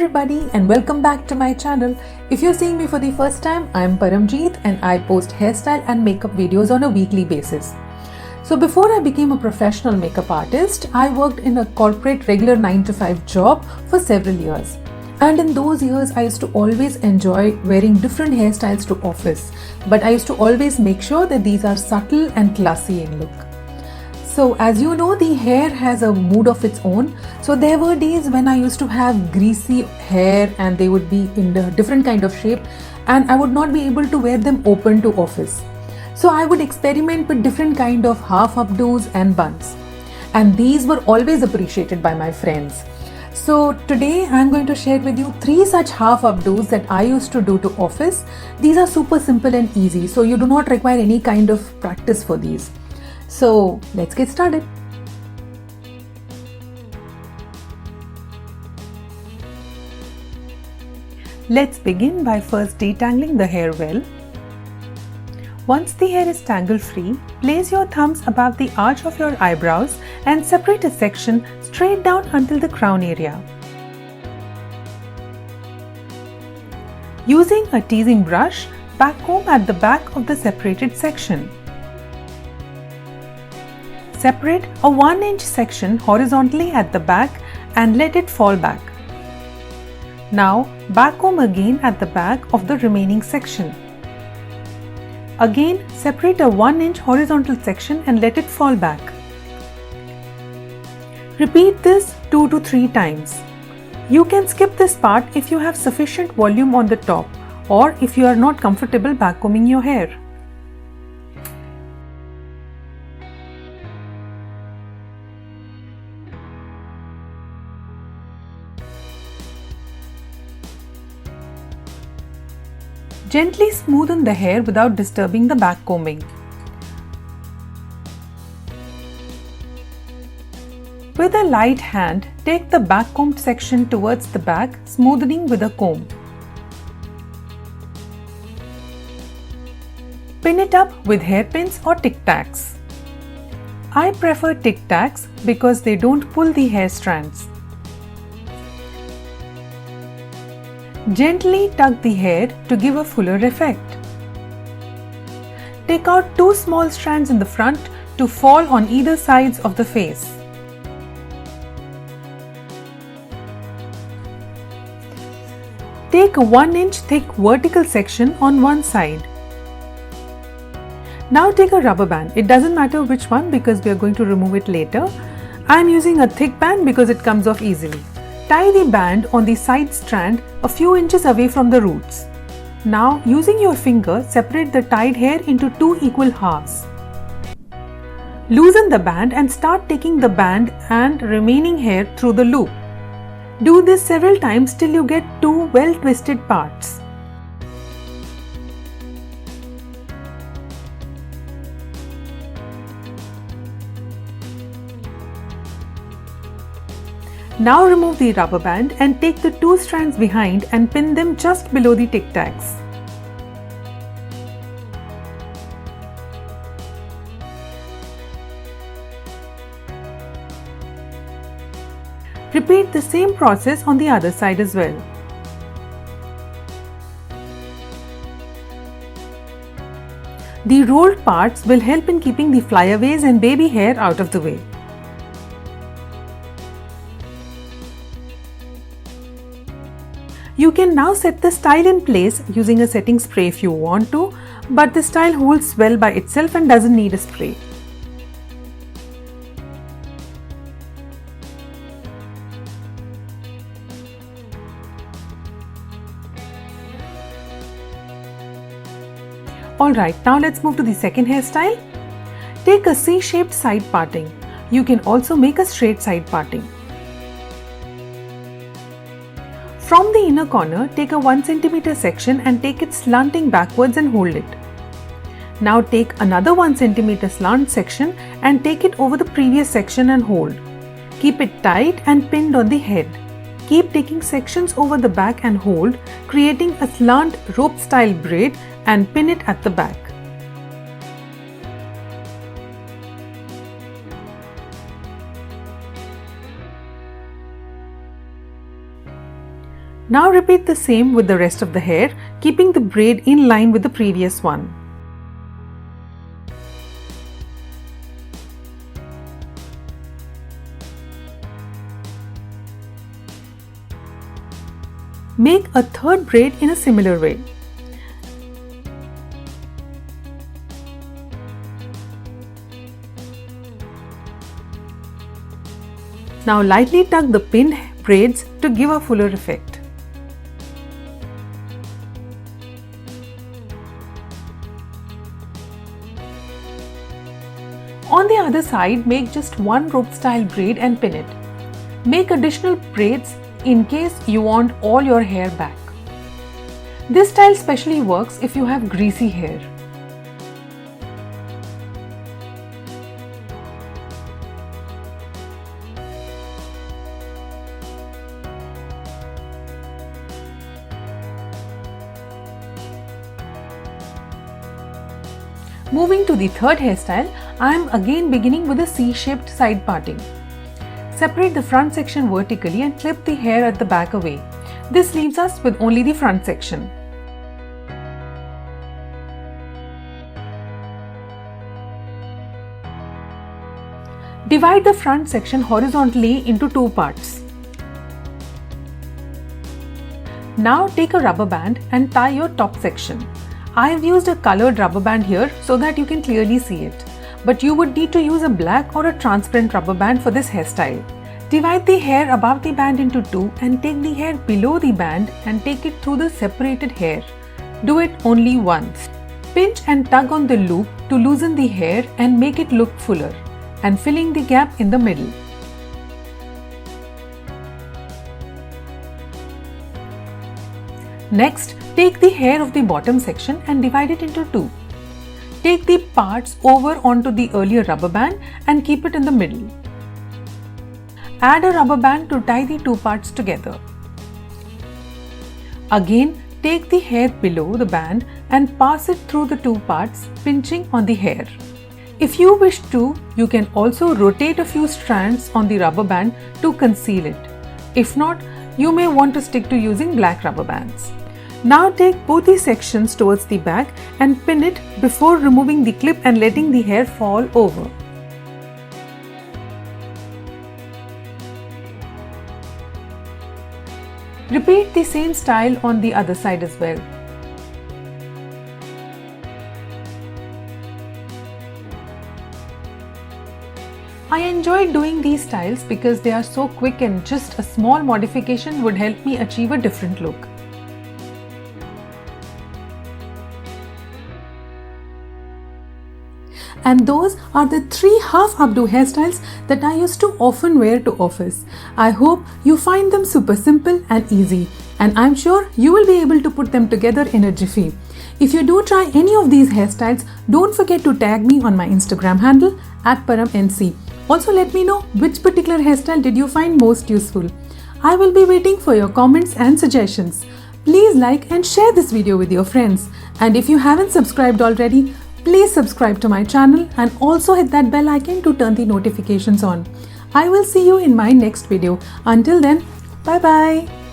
everybody and welcome back to my channel. If you're seeing me for the first time, I'm Param and I post hairstyle and makeup videos on a weekly basis. So before I became a professional makeup artist, I worked in a corporate regular 9 to 5 job for several years. And in those years, I used to always enjoy wearing different hairstyles to office. But I used to always make sure that these are subtle and classy in look. So as you know, the hair has a mood of its own. So there were days when I used to have greasy hair and they would be in a different kind of shape and I would not be able to wear them open to office. So I would experiment with different kind of half updos and buns. And these were always appreciated by my friends. So today I'm going to share with you 3 such half updos that I used to do to office. These are super simple and easy, so you do not require any kind of practice for these. So let's get started. Let's begin by first detangling the hair well. Once the hair is tangle free, place your thumbs above the arch of your eyebrows and separate a section straight down until the crown area. Using a teasing brush, backcomb at the back of the separated section. Separate a 1-inch section horizontally at the back and let it fall back. Now backcomb again at the back of the remaining section. Again separate a 1-inch horizontal section and let it fall back. Repeat this 2 to 3 times. You can skip this part if you have sufficient volume on the top or if you are not comfortable backcombing your hair. Gently smoothen the hair without disturbing the back combing. With a light hand, take the back combed section towards the back, smoothing with a comb. Pin it up with hairpins or tic tacs. I prefer tic tacs because they don't pull the hair strands. Gently tug the hair to give a fuller effect. Take out 2 small strands in the front to fall on either sides of the face. Take a 1-inch thick vertical section on one side. Now take a rubber band. It doesn't matter which one because we are going to remove it later. I am using a thick band because it comes off easily. Tie the band on the side strand a few inches away from the roots. Now using your finger, separate the tied hair into 2 equal halves. Loosen the band and start taking the band and remaining hair through the loop. Do this several times till you get 2 well twisted parts. Now remove the rubber band and take the 2 strands behind and pin them just below the tic tacs. Repeat the same process on the other side as well. The rolled parts will help in keeping the flyaways and baby hair out of the way. You can now set the style in place using a setting spray if you want to, but the style holds well by itself and doesn't need a spray. Alright, now let's move to the second hairstyle. Take a C-shaped side parting. You can also make a straight side parting. From the inner corner, take a 1 cm section and take it slanting backwards and hold it. Now take another 1 cm slant section and take it over the previous section and hold. Keep it tight and pinned on the head. Keep taking sections over the back and hold, creating a slant rope style braid and pin it at the back. Now repeat the same with the rest of the hair, keeping the braid in line with the previous one. Make a third braid in a similar way. Now lightly tug the pinned braids to give a fuller effect. On the other side, make just one rope style braid and pin it. Make additional braids in case you want all your hair back. This style especially works if you have greasy hair. Moving to the third hairstyle, I am again beginning with a C-shaped side parting. Separate the front section vertically and clip the hair at the back away. This leaves us with only the front section. Divide the front section horizontally into two parts. Now take a rubber band and tie your top section. I have used a colored rubber band here so that you can clearly see it. But you would need to use a black or a transparent rubber band for this hairstyle. Divide the hair above the band into two and take the hair below the band and take it through the separated hair. Do it only once. Pinch and tug on the loop to loosen the hair and make it look fuller, and filling the gap in the middle. Next, take the hair of the bottom section and divide it into two. Take the parts over onto the earlier rubber band and keep it in the middle. Add a rubber band to tie the two parts together. Again, take the hair below the band and pass it through the two parts, pinching on the hair. If you wish to, you can also rotate a few strands on the rubber band to conceal it. If not, you may want to stick to using black rubber bands. Now take both the sections towards the back and pin it before removing the clip and letting the hair fall over. Repeat the same style on the other side as well. I enjoy doing these styles because they are so quick and just a small modification would help me achieve a different look. And those are the 3 half updo hairstyles that I used to often wear to office. I hope you find them super simple and easy, and I'm sure you will be able to put them together in a jiffy. If you do try any of these hairstyles, don't forget to tag me on my Instagram handle @ParamNC. Also let me know which particular hairstyle did you find most useful. I will be waiting for your comments and suggestions. Please like and share this video with your friends. And if you haven't subscribed already, please subscribe to my channel and also hit that bell icon to turn the notifications on. I will see you in my next video. Until then, bye bye.